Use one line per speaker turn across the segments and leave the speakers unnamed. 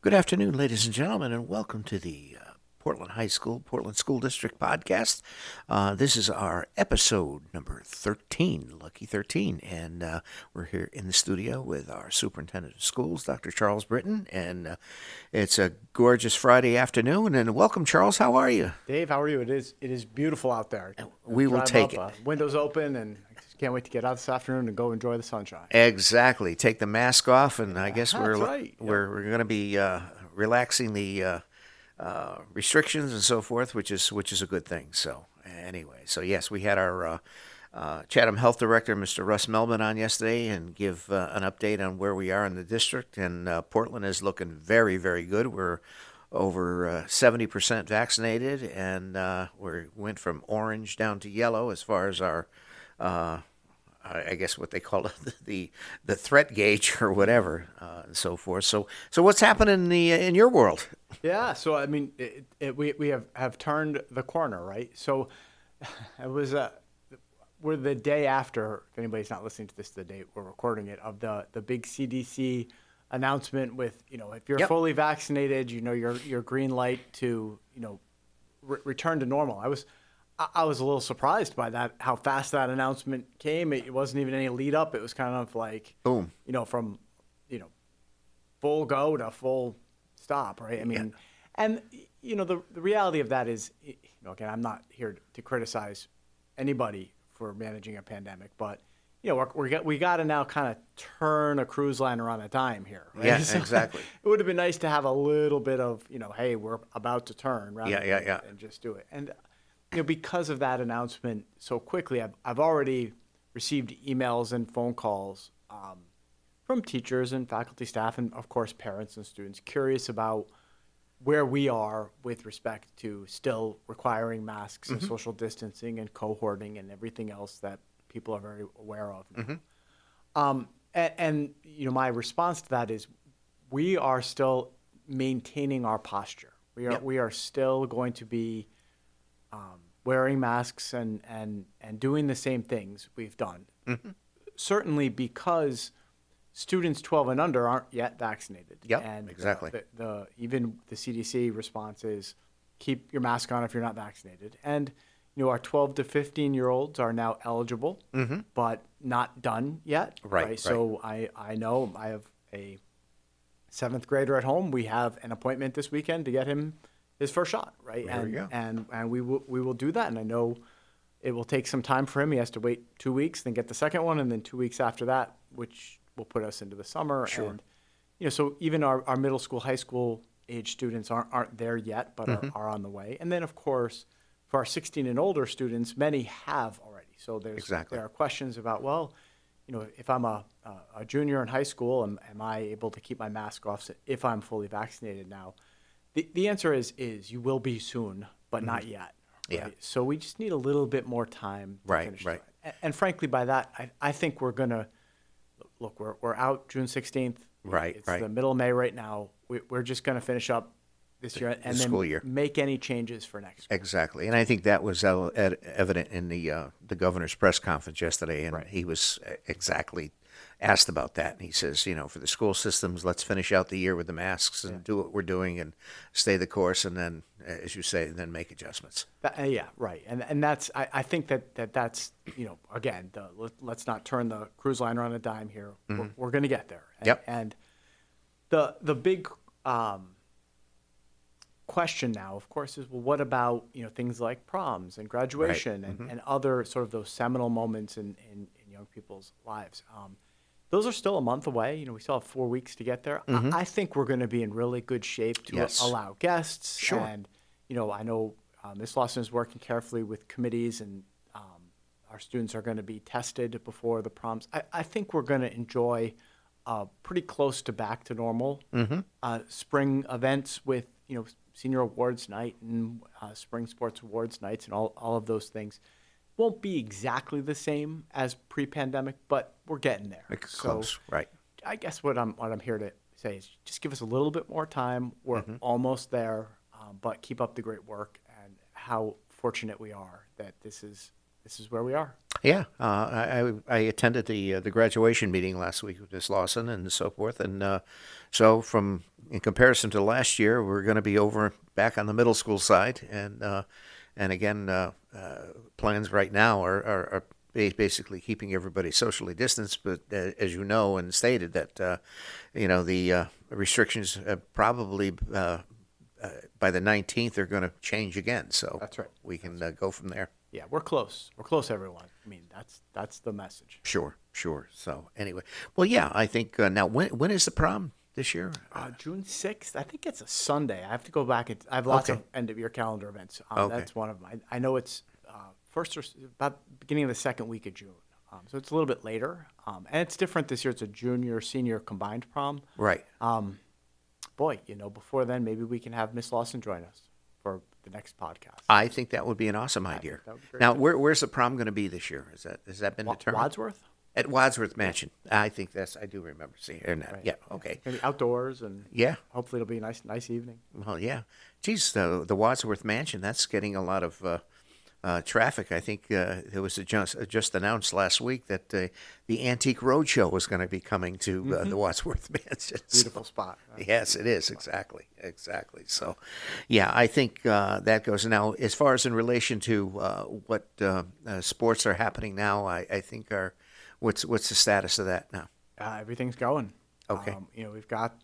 Good afternoon, ladies and gentlemen, and welcome to the Portland School District podcast. This is our episode number 13, Lucky 13, and we're here in the studio with our Superintendent of Schools, Dr. Charles Britton, and it's a gorgeous Friday afternoon, and welcome, Charles. How are you?
Dave, how are you? It is beautiful out there.
We will take it.
Windows open, and I just can't wait to get out this afternoon and go enjoy the sunshine.
Exactly. Take the mask off, and I guess
That's right.
we're going to be relaxing the restrictions and so forth, which is a good thing. So anyway, so yes, we had our Chatham Health Director, Mr. Russ Melvin, on yesterday and give an update on where we are in the district. And Portland is looking very, very good. We're over 70% vaccinated, and we went from orange down to yellow as far as our I guess what they call it, the threat gauge or whatever, and so forth. So what's happening in your world?
Yeah, so I mean, we have turned the corner, right? So it was we're the day after. If anybody's not listening to this, the date we're recording it, of the big CDC announcement with, if you're fully vaccinated, your green light to return to normal. I was a little surprised by that, how fast that announcement came. It wasn't even any lead up. It was kind of like,
boom,
from, full go to full stop, right? I mean, and, the reality of that is, again, I'm not here to criticize anybody for managing a pandemic, but, we got to now kind of turn a cruise liner on a dime here, right?
Yeah,
So
exactly.
It would have been nice to have a little bit of, hey, we're about to turn, rather than just do it. And, because of that announcement so quickly, I've already received emails and phone calls from teachers and faculty staff and, of course, parents and students curious about where we are with respect to still requiring masks and social distancing and cohorting and everything else that people are very aware of now. And my response to that is we are still maintaining our posture. We are still going to be wearing masks and doing the same things we've done. Certainly because students 12 and under aren't yet vaccinated.
Yep,
and
exactly.
Even the CDC response is keep your mask on if you're not vaccinated. And our 12 to 15-year-olds are now eligible, but not done yet.
Right.
So I know I have a 7th grader at home. We have an appointment this weekend to get him his first shot, right?
There we go.
And we will do that. And I know it will take some time for him. He has to wait 2 weeks, then get the second one, and then 2 weeks after that, which will put us into the summer.
Sure.
And so even our middle school, high school age students aren't there yet, but are on the way. And then of course, for our 16 and older students, many have already. So there are questions about, well, if I'm a junior in high school, am I able to keep my mask off if I'm fully vaccinated now? The answer is you will be soon, but not yet. Right?
Yeah.
So we just need a little bit more time to finish that. And frankly, by that, I think we're going to look. We're out June 16th. It's the middle of May right now. We're just going to finish up this year and then
school year.
Make any changes for next year.
Exactly, and I think that was evident in the governor's press conference yesterday, and he was exactly asked about that, and he says, for the school systems, let's finish out the year with the masks and do what we're doing and stay the course, and then, as you say, then make adjustments.
Right, and that's I think that's again, let's not turn the cruise liner on a dime here. We're going to get there. And the big question now, of course, is, well, what about things like proms and graduation and other sort of those seminal moments in young people's lives. Those are still a month away. We still have 4 weeks to get there. I think we're going to be in really good shape to allow guests.
Sure.
And I know Ms. Lawson is working carefully with committees, and our students are going to be tested before the proms. I think we're going to enjoy pretty close to back to normal spring events with senior awards night and spring sports awards nights and all of those things. Won't be exactly the same as pre-pandemic, but we're getting there.
Close, right?
I guess what I'm here to say is just give us a little bit more time. We're almost there, but keep up the great work, and how fortunate we are that this is where we are.
Yeah, I attended the graduation meeting last week with Miss Lawson and so forth, and so from in comparison to last year, we're going to be over back on the middle school side, and again, plans right now are basically keeping everybody socially distanced, but as you know and stated that the restrictions probably by the 19th are going to change again, so
That's right.
we can go from there.
Yeah, we're close. We're close, everyone. I mean, that's the message.
Sure, sure. So anyway, well, yeah, I think now when is the prom this year?
June 6th, I think it's a Sunday. I have to go back. I have lots
Okay.
of end of year calendar events.
Okay.
That's one of them. I know it's first or about beginning of the second week of June. So it's a little bit later. And it's different this year. It's a junior senior combined prom.
Right.
Boy, before then, maybe we can have Miss Lawson join us for the next podcast.
I think that would be an awesome idea.
that would be great.
Now, where's the prom going to be this year? Has that been determined?
Wadsworth?
At Wadsworth Mansion. I think I do remember seeing that.
Right.
Yeah. Okay.
Maybe outdoors and
Yeah.
hopefully it'll be a nice evening.
Well, yeah. Geez, the Wadsworth Mansion, that's getting a lot of traffic. I think it was just announced last week that the Antique Roadshow was going to be coming to the Wadsworth Mansion.
Beautiful spot. Right?
Yes, it is. Exactly. So, yeah, I think that goes. Now, as far as in relation to what sports are happening now, I think what's the status of that now?
Everything's going.
Okay.
We've got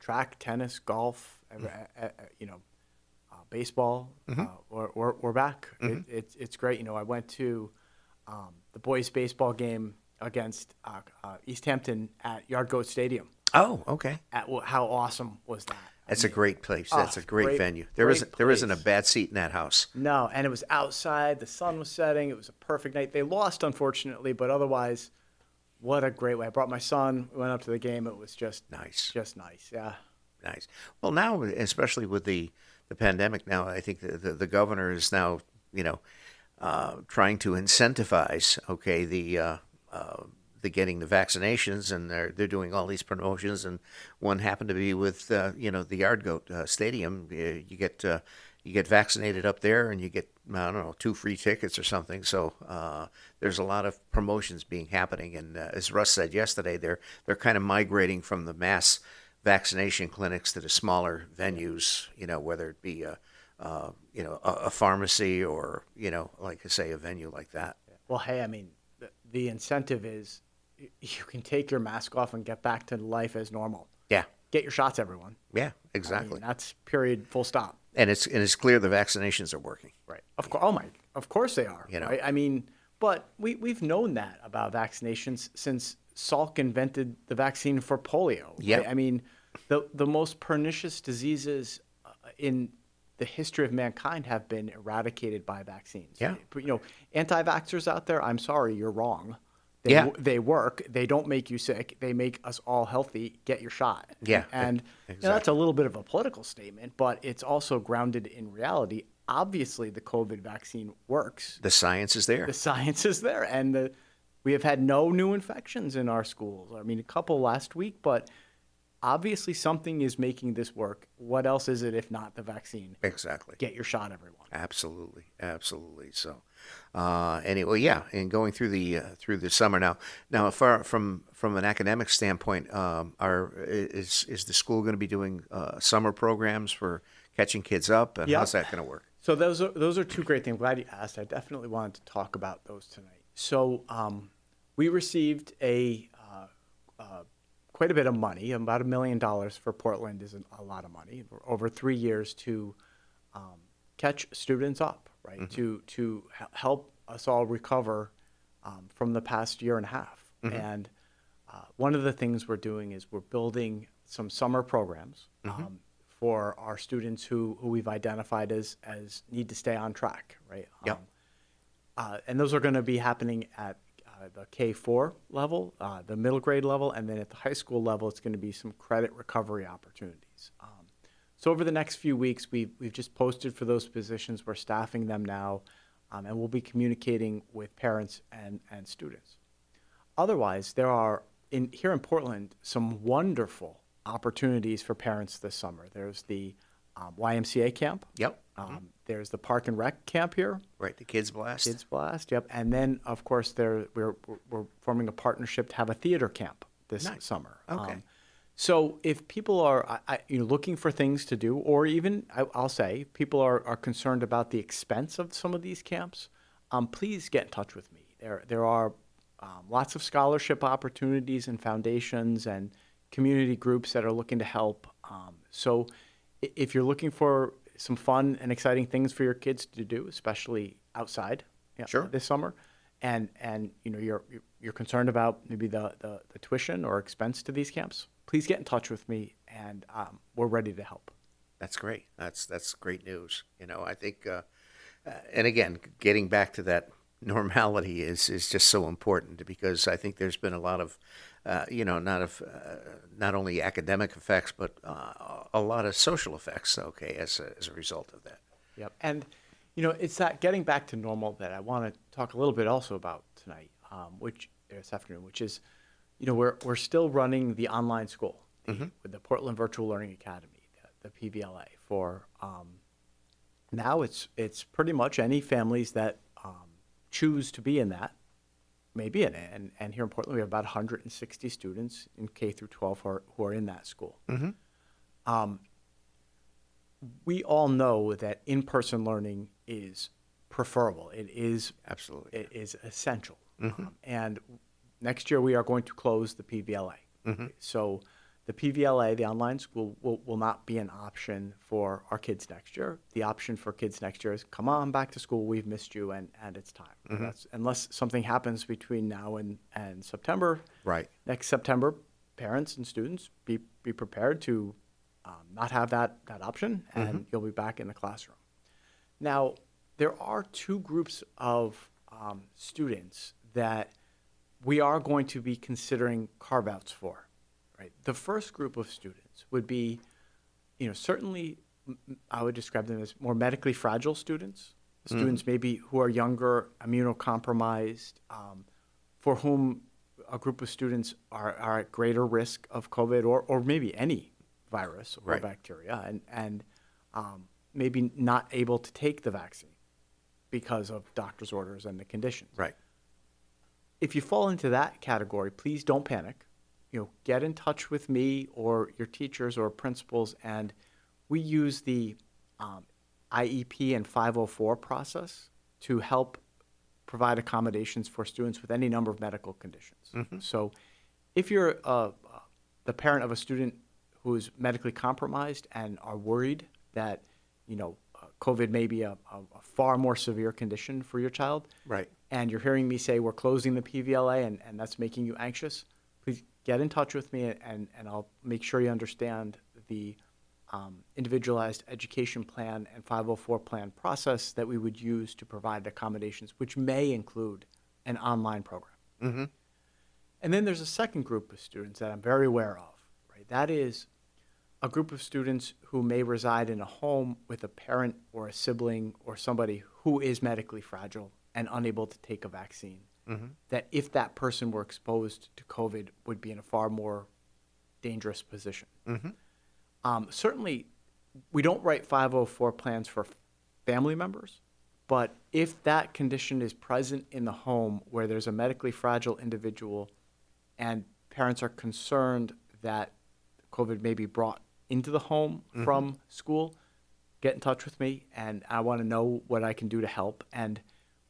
track, tennis, golf, baseball. We're back. It's great. I went to the boys' baseball game against East Hampton at Yard Goat Stadium.
Oh, okay.
How awesome was that?
That's a great place. That's a great venue. There isn't a bad seat in that house.
No, and it was outside. The sun was setting. It was a perfect night. They lost, unfortunately, but otherwise, what a great way. I brought my son. We went up to the game. It was just
nice.
Just nice. Yeah.
Nice. Well, now, especially with the pandemic, now I think the governor is now trying to incentivize the getting the vaccinations, and they're doing all these promotions, and one happened to be with the Yard Goat Stadium. You get vaccinated up there, and you get, I don't know, 2 free tickets or something. So there's a lot of promotions being happening, and as Russ said yesterday, they're kind of migrating from the mass vaccination clinics to the smaller venues. Whether it be a pharmacy or like I say, a venue like that.
Well, hey, I mean, the incentive is you can take your mask off and get back to life as normal.
Yeah.
Get your shots, everyone.
Yeah, exactly.
I mean, that's period, full stop.
And it's clear the vaccinations are working.
Right. Of course they are. Right? I mean, but we've known that about vaccinations since Salk invented the vaccine for polio.
Yeah.
Right? I mean, the most pernicious diseases in the history of mankind have been eradicated by vaccines.
Yeah.
Anti-vaxxers out there, I'm sorry, you're wrong. They work. They don't make you sick. They make us all healthy. Get your shot.
Yeah.
And
exactly.
that's a little bit of a political statement, but it's also grounded in reality. Obviously, the COVID vaccine works.
The science is there.
The science is there. And we have had no new infections in our schools. I mean, a couple last week, but obviously something is making this work. What else is it if not the vaccine?
Exactly.
Get your shot, everyone.
Absolutely. So, anyway, yeah. And going through the summer now, from an academic standpoint, is the school going to be doing summer programs for catching kids up, and how's that going to work?
So those are two great things. I'm glad you asked. I definitely wanted to talk about those tonight. So we received quite a bit of money, about $1 million for Portland is a lot of money, over 3 years to catch students up, right? Mm-hmm. To help us all recover from the past year and a half. Mm-hmm. And one of the things we're doing is we're building some summer programs for our students who we've identified as need to stay on track, right?
Yep.
And those are going to be happening at the K-4 level, the middle grade level, and then at the high school level, it's going to be some credit recovery opportunities. So over the next few weeks, we've just posted for those positions. We're staffing them now, and we'll be communicating with parents and students. Otherwise, there are, here in Portland, some wonderful opportunities for parents this summer. There's the YMCA camp.
Yep.
There's the Park and Rec camp here.
Right. The Kids Blast.
Kids Blast. Yep. And then, of course, we're forming a partnership to have a theater camp this summer.
Okay.
So if people are looking for things to do, or even I'll say people are concerned about the expense of some of these camps, please get in touch with me. There are lots of scholarship opportunities and foundations and community groups that are looking to help. So if you're looking for some fun and exciting things for your kids to do, especially outside
Sure.
this summer, and you're concerned about maybe the tuition or expense to these camps, please get in touch with me, and we're ready to help.
That's great. That's great news. I think, and again, getting back to that normality is just so important, because I think there's been a lot of, not only academic effects, but a lot of social effects. Okay, as a result of that.
Yep. And it's that getting back to normal that I want to talk a little bit also about tonight, this afternoon, which is, we're still running the online school with the Portland Virtual Learning Academy, the PBLA. For now, it's pretty much any families that choose to be in that may be in it. And here in Portland, we have about 160 students in K through 12 who are in that school. We all know that in-person learning is preferable. It is
Absolutely.
It is essential. And next year we are going to close the PBLA. So the PBLA, the online school, will not be an option for our kids next year. The option for kids next year is, come on back to school. We've missed you, and it's time. Unless something happens between now and September.
Right.
Next September, parents and students be prepared to not have that option, and you'll be back in the classroom. Now, there are two groups of students that we are going to be considering carve-outs for. Right. The first group of students would be, certainly I would describe them as more medically fragile students, students maybe who are younger, immunocompromised, for whom a group of students are at greater risk of COVID or maybe any virus or bacteria, and maybe not able to take the vaccine because of doctor's orders and the conditions.
Right.
If you fall into that category, please don't panic. Get in touch with me or your teachers or principals, and we use the IEP and 504 process to help provide accommodations for students with any number of medical conditions. So if you're the parent of a student who is medically compromised and are worried that, COVID may be a far more severe condition for your child,
Right.
and you're hearing me say we're closing the PBLA and that's making you anxious, please get in touch with me, and I'll make sure you understand the individualized education plan and 504 plan process that we would use to provide accommodations, which may include an online program. And then there's a second group of students that I'm very aware of, right? That is a group of students who may reside in a home with a parent or a sibling or somebody who is medically fragile and unable to take a vaccine. That if that person were exposed to COVID would be in a far more dangerous position. Certainly, we don't write 504 plans for family members, but if that condition is present in the home where there's a medically fragile individual and parents are concerned that COVID may be brought into the home from school, get in touch with me, and I want to know what I can do to help. And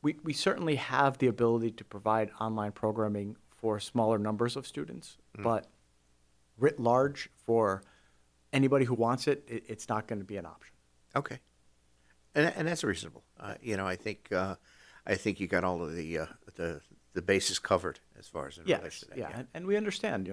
we certainly have the ability to provide online programming for smaller numbers of students, but writ large for anybody who wants it, it's not going to be an option.
Okay. And that's reasonable. I think you got all of the bases covered as far as it relates to that.
Yeah. And we understand.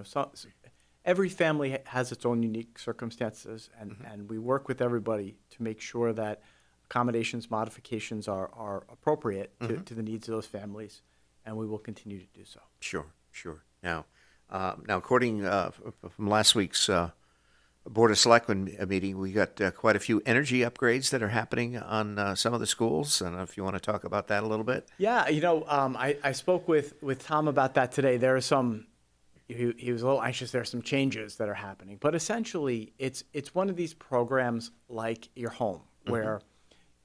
Every family has its own unique circumstances, and we work with everybody to make sure that accommodations, modifications are appropriate to the needs of those families, and we will continue to do so.
Sure. Now, according from last week's Board of Selectmen meeting, we got quite a few energy upgrades that are happening on some of the schools. I don't know if you want to talk about that a little bit.
Yeah, I spoke with Tom about that today. There are some he was a little anxious. There are some changes that are happening, but essentially, it's one of these programs like your home where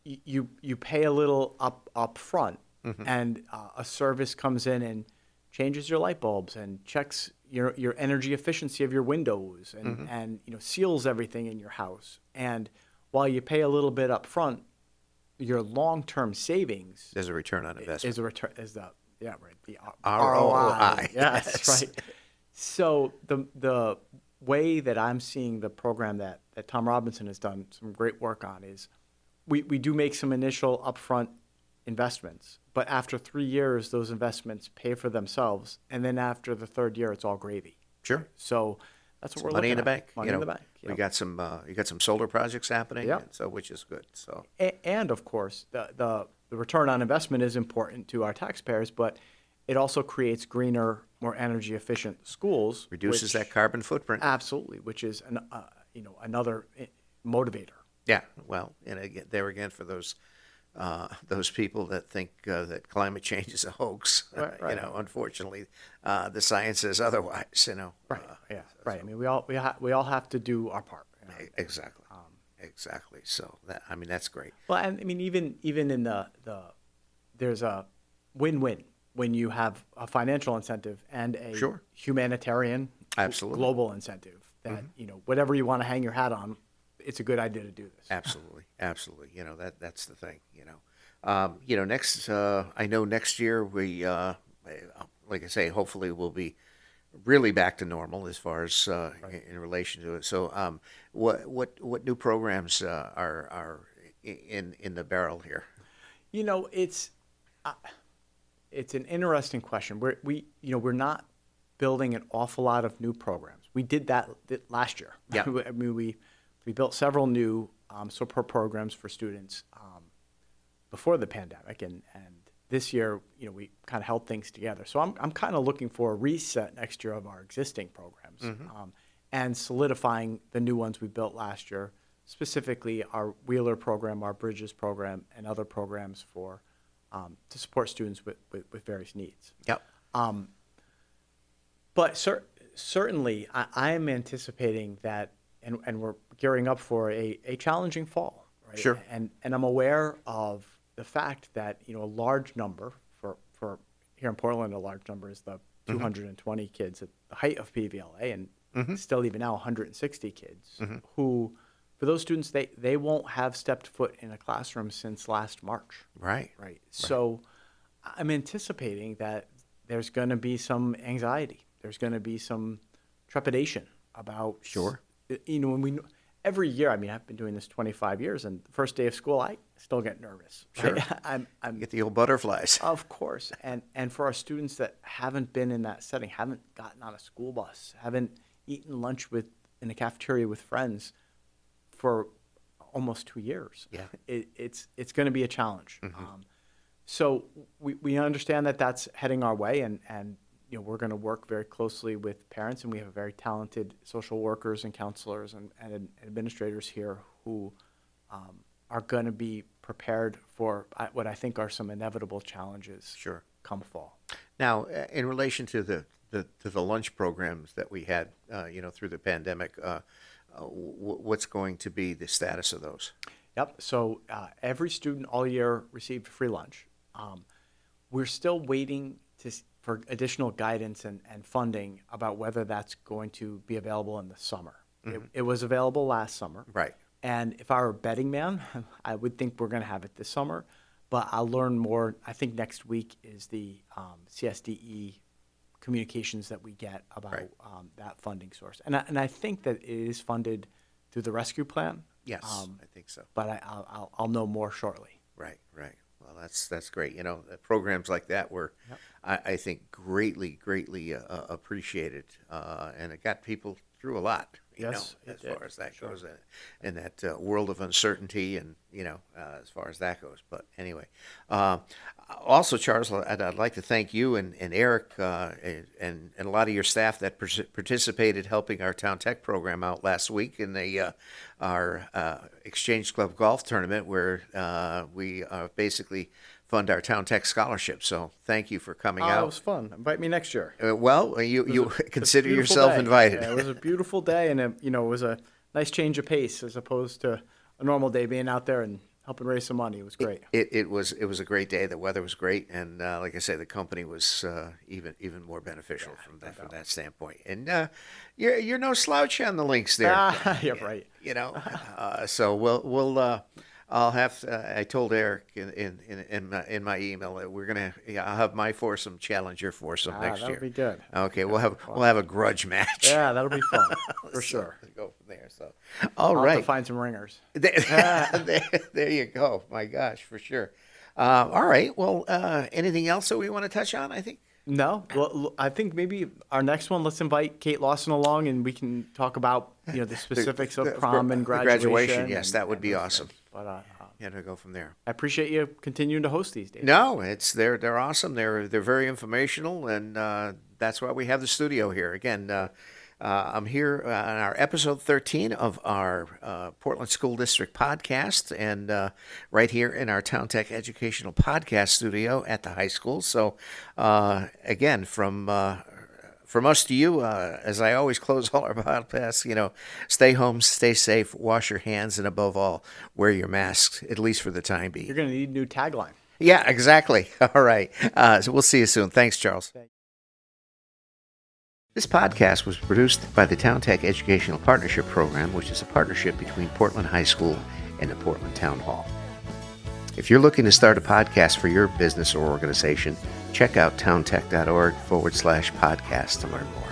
you pay a little up front, and a service comes in and changes your light bulbs and checks your energy efficiency of your windows and seals everything in your house. And while you pay a little bit up front, your long-term savings
There's a return on investment.
The
ROI.
Yes, right. So the way that I'm seeing the program that Tom Robinson has done some great work on is we do make some initial upfront investments, but after 3 years, those investments pay for themselves, and then after the third year, it's all gravy.
Sure.
So that's what we're
Money
looking
in the
at.
bank.
Money in the bank.
We got some. You got some solar projects happening.
Yep.
And so which is good. So.
And of course, the return on investment is important to our taxpayers, but it also creates greener, more energy efficient schools.
Reduces that carbon footprint.
Absolutely, which is another motivator.
Yeah. Well, and again for those people that think that climate change is a hoax.
Right.
Unfortunately, the science says otherwise.
Right. Right. I mean, we all have to do our part.
Exactly. Exactly. So that's great.
Well, and I mean, even in the there's a win-win when you have a financial incentive and a humanitarian,
absolutely,
global incentive that whatever you want to hang your hat on, it's a good idea to do this.
Absolutely. That's the thing. Next I know next year we like I say, hopefully we'll be really back to normal as far as in relation to it. So what new programs are in the barrel here?
It's an interesting question. We're not building an awful lot of new programs. We did that last year.
Yeah.
I mean, we built several new support programs for students before the pandemic, and this year, we kind of held things together. So I'm kind of looking for a reset next year of our existing programs and solidifying the new ones we built last year, specifically our Wheeler program, our Bridges program, and other programs for to support students with various needs.
Yep.
But certainly, I am anticipating that, and we're gearing up for a challenging fall, right?
Sure.
And I'm aware of the fact that a large number for here in Portland, a large number is the 220 kids at the height of PBLA, and still even now 160 kids who, for those students, they won't have stepped foot in a classroom since last March.
Right.
So I'm anticipating that there's going to be some anxiety. There's going to be some trepidation about.
Sure.
When every year, I mean, I've been doing this 25 years, and the first day of school, I still get nervous.
Sure.
Right? I'm
get the old butterflies.
Of course. And for our students that haven't been in that setting, haven't gotten on a school bus, haven't eaten lunch in a cafeteria with friends for almost 2 years.
Yeah.
It's going to be a challenge. So we understand that that's heading our way, and we're going to work very closely with parents, and we have very talented social workers and counselors and administrators here who are going to be prepared for what I think are some inevitable challenges.
Sure.
Come fall.
Now, in relation to the lunch programs that we had, through the pandemic, what's going to be the status of those?
Yep. So every student all year received free lunch. We're still waiting for additional guidance and funding about whether that's going to be available in the summer. It was available last summer.
Right.
And if I were a betting man, I would think we're going to have it this summer. But I'll learn more. I think next week is the CSDE communications that we get about that funding source. And I think that it is funded through the rescue plan.
Yes, I think so.
But I'll know more shortly.
Right. Well, that's great. Programs like that were, I think, greatly appreciated, and it got people through a lot.
Yes,
as far as that goes, in that world of uncertainty, and as far as that goes. But anyway, Also, Charles, I'd like to thank you and Eric and a lot of your staff that participated helping our Town Tech program out last week in our Exchange Club golf tournament, where we basically fund our Town Tech scholarship. So thank you for coming out.
It was fun. Invite me next year.
You consider
Beautiful
yourself
day.
invited.
Yeah, it was a beautiful day, and it was a nice change of pace as opposed to a normal day being out there and helping raise some money. It was great.
It was a great day. The weather was great, and like I say, the company was even more beneficial from that standpoint. And you're no slouch on the links there.
Yeah, right.
So I'll have. I told Eric in my email that we're gonna. I'll have my foursome challenge your foursome next year.
That'll be good.
Okay, we'll have a grudge match.
Yeah, that'll be fun for sure.
Go from there. So,
I'll
right.
have to find some ringers.
There you go. My gosh, for sure. All right. Well, anything else that we want to touch on? I think.
No. Well, I think maybe our next one, let's invite Kate Lawson along, and we can talk about the specifics of prom and graduation.
Yes, that would be awesome.
But
to go from there.
I appreciate you continuing to host these days.
No, they're awesome. They're very informational, and that's why we have the studio here. Again, I'm here on our episode 13 of our Portland School District podcast, and right here in our Town Tech Educational Podcast studio at the high school. So, again, from us to you, as I always close all our podcasts, stay home, stay safe, wash your hands, and above all, wear your masks, at least for the time being.
You're going to need a new tagline.
Yeah, exactly. All right. So we'll see you soon. Thanks, Charles. This podcast was produced by the Town Tech Educational Partnership Program, which is a partnership between Portland High School and the Portland Town Hall. If you're looking to start a podcast for your business or organization, check out towntech.org/podcast to learn more.